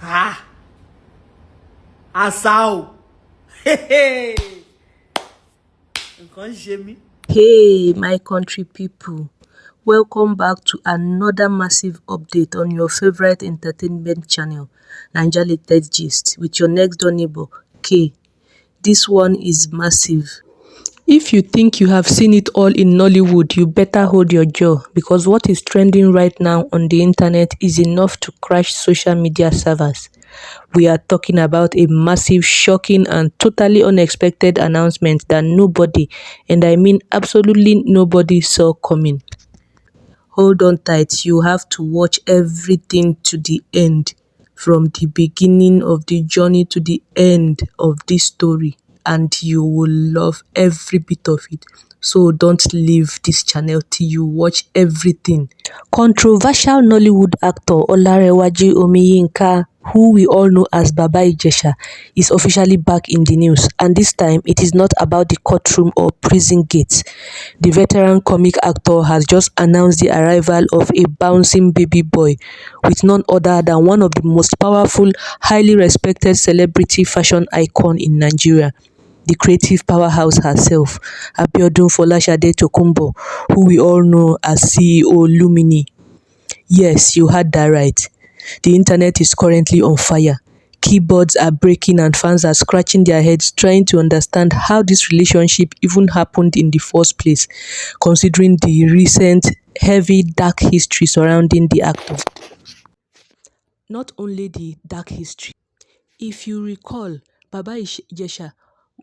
Ah, Asao. Hey, nǹkan ṣe mí. Hey, my country people, welcome back to another massive update on your favorite entertainment channel, Naija Latest Gist, with your next door neighbor, K. This one is massive. If you think you have seen it all in Nollywood, you better hold your jaw, because what is trending right now on the internet is enough to crash social media servers. We are talking about a massive, shocking, and totally unexpected announcement that nobody, and I mean absolutely nobody, saw coming. Hold on tight, you have to watch everything to the end, from the beginning of the journey to the end of this story, and you will love every bit of it. So don't leave this channel till you watch everything. Controversial Nollywood actor Olanrewaju Omiyinka, who we all know as Baba Ijesha, is officially back in the news, and this time it is not about the courtroom or prison gates. The veteran comic actor has just announced the arrival of a bouncing baby boy with none other than one of the most powerful, highly respected celebrity fashion icon in Nigeria, the creative powerhouse herself, Abiodun Folashade Tokunbo, who we all know as CEO Luminee. Yes, you heard that right. The internet is currently on fire. Keyboards are breaking and fans are scratching their heads trying to understand how this relationship even happened in the first place, considering the recent heavy dark history surrounding the actor. Not only the dark history. If you recall, Baba Ijesha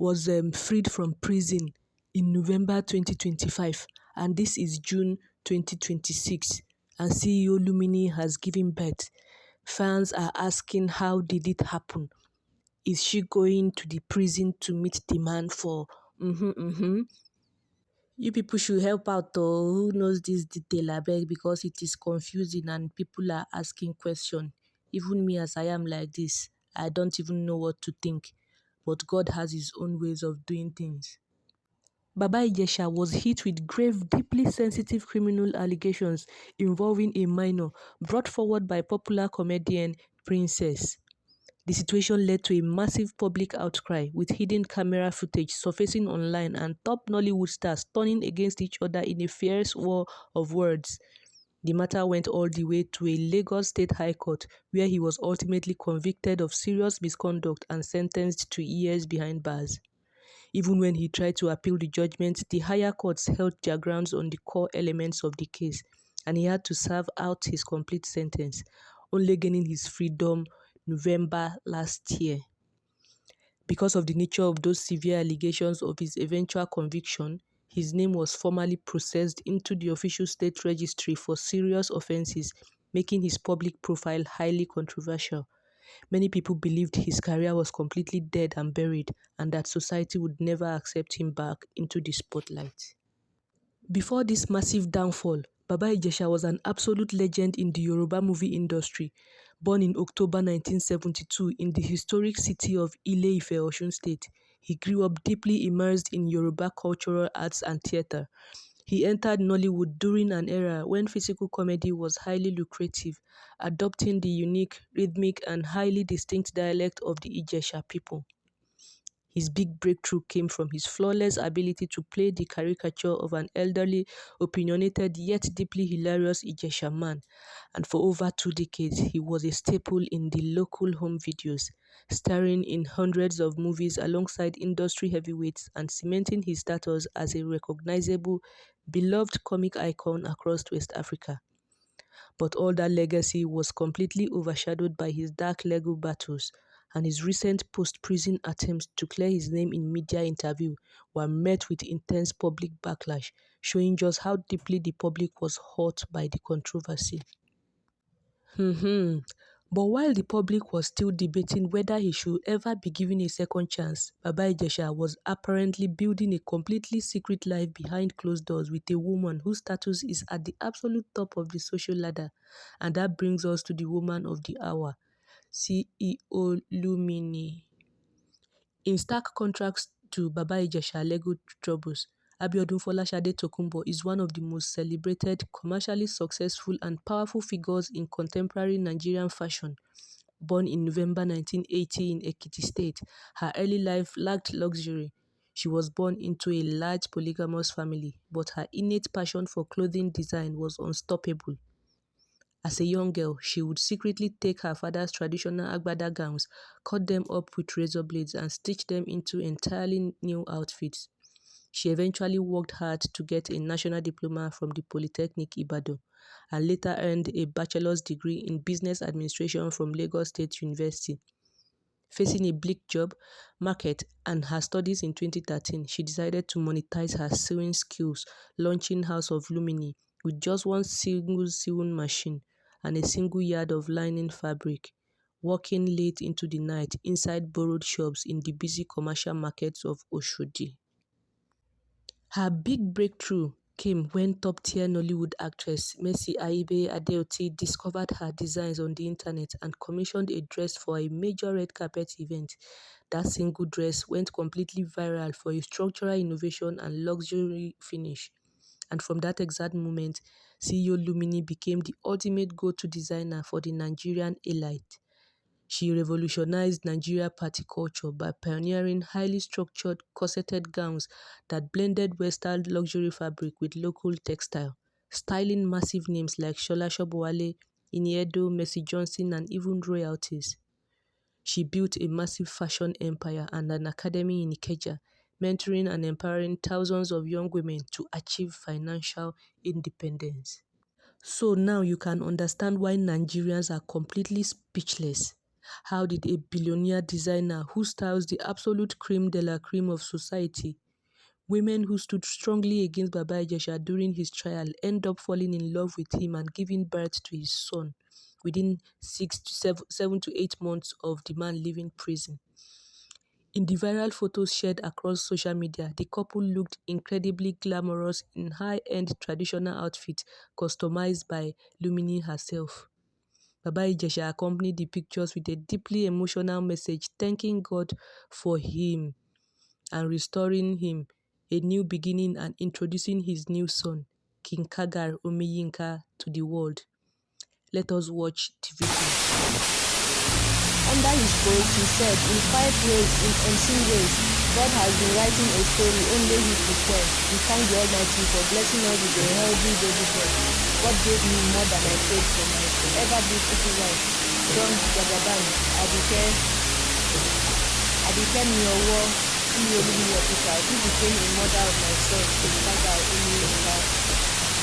was freed from prison in November 2025, and this is June 2026, and CEO Luminee has given birth. Fans are asking, how did it happen? Is she going to the prison to meet the man for You people should help out though. Who knows this detail, abeg, because it is confusing and people are asking questions. Even me as I am like this, I don't even know what to think. But God has his own ways of doing things. Baba Ijesha was hit with grave, deeply sensitive criminal allegations involving a minor brought forward by popular comedian Princess. The situation led to a massive public outcry, with hidden camera footage surfacing online and top Nollywood stars turning against each other in a fierce war of words. The matter went all the way to a Lagos State High Court, where he was ultimately convicted of serious misconduct and sentenced to years behind bars. Even when he tried to appeal the judgment, the higher courts held their grounds on the core elements of the case, and he had to serve out his complete sentence, only gaining his freedom November last year. Because of the nature of those severe allegations of his eventual conviction, his name was formally processed into the official state registry for serious offenses, making his public profile highly controversial. Many people believed his career was completely dead and buried, and that society would never accept him back into the spotlight. Before this massive downfall, Baba Ijesha was an absolute legend in the Yoruba movie industry. Born in October 1972 in the historic city of Ile-Ife, Osun State, he grew up deeply immersed in Yoruba cultural arts and theatre. He entered Nollywood during an era when physical comedy was highly lucrative, adopting the unique, rhythmic, and highly distinct dialect of the Ijesha people. His big breakthrough came from his flawless ability to play the caricature of an elderly, opinionated yet deeply hilarious Ijesha man, and for over 2 decades he was a staple in the local home videos, starring in hundreds of movies alongside industry heavyweights and cementing his status as a recognizable, beloved comic icon across West Africa. But all that legacy was completely overshadowed by his dark legal battles, and his recent post-prison attempts to clear his name in media interviews were met with intense public backlash, showing just how deeply the public was hurt by the controversy. But while the public was still debating whether he should ever be given a second chance, Baba Ijesha was apparently building a completely secret life behind closed doors with a woman whose status is at the absolute top of the social ladder. And that brings us to the woman of the hour, CEO Luminee. In stark contrast to Baba Ijesha's legal troubles, Abiodun Folashade Tokunbo is one of the most celebrated, commercially successful and powerful figures in contemporary Nigerian fashion. Born in November 1980 in Ekiti State, her early life lacked luxury. She was born into a large polygamous family, but her innate passion for clothing design was unstoppable. As a young girl, she would secretly take her father's traditional agbada gowns, cut them up with razor blades, and stitch them into entirely new outfits. She eventually worked hard to get a national diploma from the Polytechnic Ibadan and later earned a bachelor's degree in business administration from Lagos State University. Facing a bleak job market and her studies in 2013, she decided to monetize her sewing skills, launching House of Luminee with just one single sewing machine and a single yard of linen fabric, working late into the night inside borrowed shops in the busy commercial markets of Oshodi. Her big breakthrough came when top-tier Nollywood actress Mercy Aigbe Adeoti discovered her designs on the internet and commissioned a dress for a major red carpet event. That single dress went completely viral for its structural innovation and luxury finish. And from that exact moment, CEO Luminee became the ultimate go-to designer for the Nigerian elite. She revolutionized Nigeria party culture by pioneering highly structured, corseted gowns that blended Western luxury fabric with local textile, styling massive names like Shola Sobowale, Iniedo, Mercy Johnson, and even royalties. She built a massive fashion empire and an academy in Ikeja, mentoring and empowering thousands of young women to achieve financial independence. So now you can understand why Nigerians are completely speechless. How did a billionaire designer who styles the absolute cream de la cream of society, women who stood strongly against Baba Ijesha during his trial, end up falling in love with him and giving birth to his son within 7 to 8 months of the man leaving prison? In the viral photos shared across social media, the couple looked incredibly glamorous in high-end traditional outfits customized by Luminee herself. Baba Ijesha accompanied the pictures with a deeply emotional message thanking God for him and restoring him a new beginning and introducing his new son, King Kagar Omiyinka, to the world. Let us watch the video. Under his post, he said, "In 5 ways, in unseen ways, God has been writing a story only He could tell. We thank the Almighty for blessing us with a healthy baby boy. God gave me more than I prayed for my ever beautiful wife, John Jagaban, Adike Miowo, CEO Luminee official, who became a mother of my son, Kagar Omiyinka."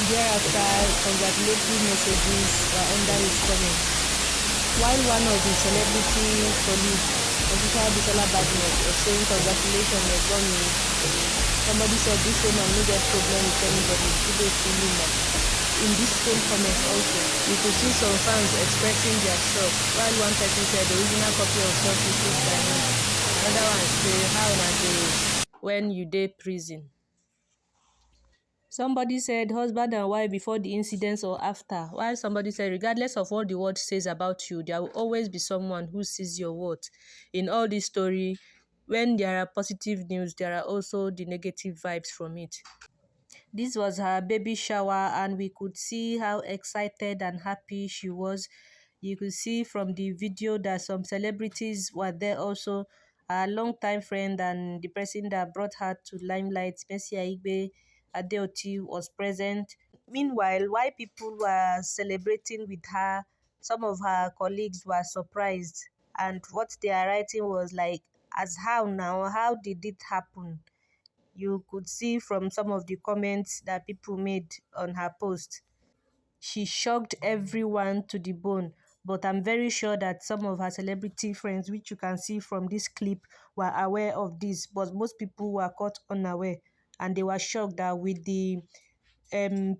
Thereafter, congratulatory messages were under his comment. While one of his celebrity colleagues, Official Bisola Badmus, was saying congratulations, Egbomi, somebody said this woman no get problem with anybody, today Fuluma. In this same comment also, you could see some fans expressing their shock, while one person said the original copy of selfie is by him. Another one say, how na dey when you dey prison. Somebody said husband and wife before the incident or after, while somebody said regardless of what the world says about you, there will always be someone who sees your worth. In all this story, when there are positive news, there are also the negative vibes from it. This was her baby shower and we could see how excited and happy she was. You could see from the video that some celebrities were there also. Her longtime friend and the person that brought her to limelight, Mercy Aigbe Adeoti, was present. Meanwhile, while people were celebrating with her, some of her colleagues were surprised. And what they are writing was like, as how now? How did it happen? You could see from some of the comments that people made on her post. She shocked everyone to the bone, but I'm very sure that some of her celebrity friends, which you can see from this clip, were aware of this, but most people were caught unaware and they were shocked that with the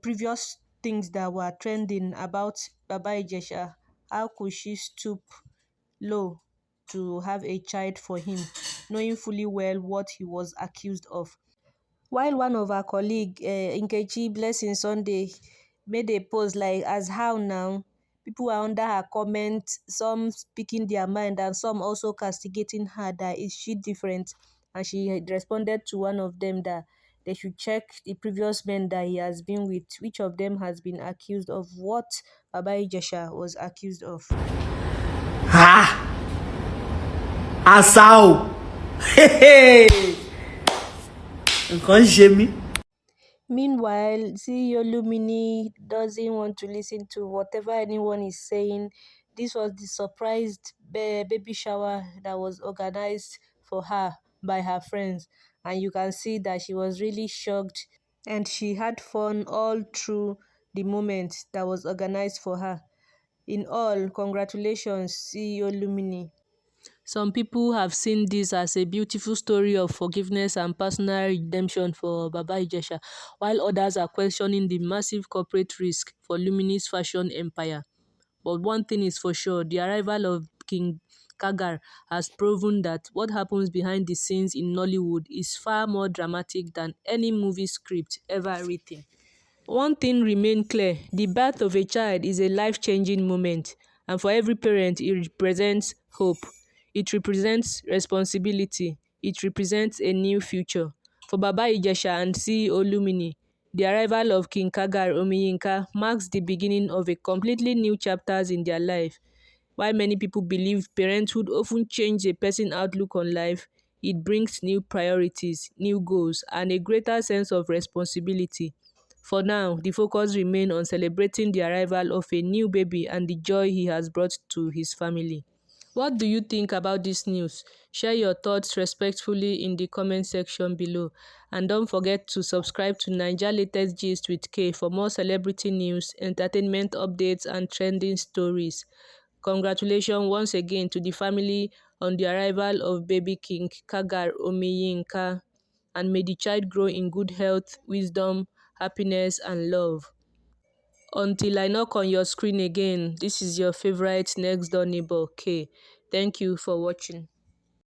previous things that were trending about Baba Ijesha, how could she stoop low to have a child for him, knowing fully well what he was accused of. While one of her colleague, Nkechi Blessing Sunday, made a post like, as how now? People were under her comments, some speaking their mind and some also castigating her that is she different. And she had responded to one of them that they should check the previous men that he has been with, which of them has been accused of what Baba Ijesha was accused of. Ah, àṣà o. Nǹkan ń ṣe mí. Meanwhile, CEO Luminee doesn't want to listen to whatever anyone is saying. This was the surprised baby shower that was organized for her by her friends, and you can see that she was really shocked and she had fun all through the moment that was organized for her. In all, congratulations, CEO Luminee. Some people have seen this as a beautiful story of forgiveness and personal redemption for Baba Ijesha, while others are questioning the massive corporate risk for Luminee's fashion empire. But one thing is for sure, the arrival of King Kagar has proven that what happens behind the scenes in Nollywood is far more dramatic than any movie script ever written. One thing remains clear: the birth of a child is a life-changing moment, and for every parent it represents hope, it represents responsibility, it represents a new future. For Baba Ijesha and CEO Luminee, the arrival of King Kagar Omiyinka marks the beginning of a completely new chapters in their life. While many people believe parenthood often changes a person's outlook on life, it brings new priorities, new goals, and a greater sense of responsibility. For now, the focus remains on celebrating the arrival of a new baby and the joy he has brought to his family. What do you think about this news? Share your thoughts respectfully in the comment section below. And don't forget to subscribe to Naija Latest Gist with K for more celebrity news, entertainment updates, and trending stories. Congratulations once again to the family on the arrival of baby King Kagar Omiyinka, and may the child grow in good health, wisdom, happiness, and love. Until I knock on your screen again, this is your favorite next door neighbor, K. Thank you for watching.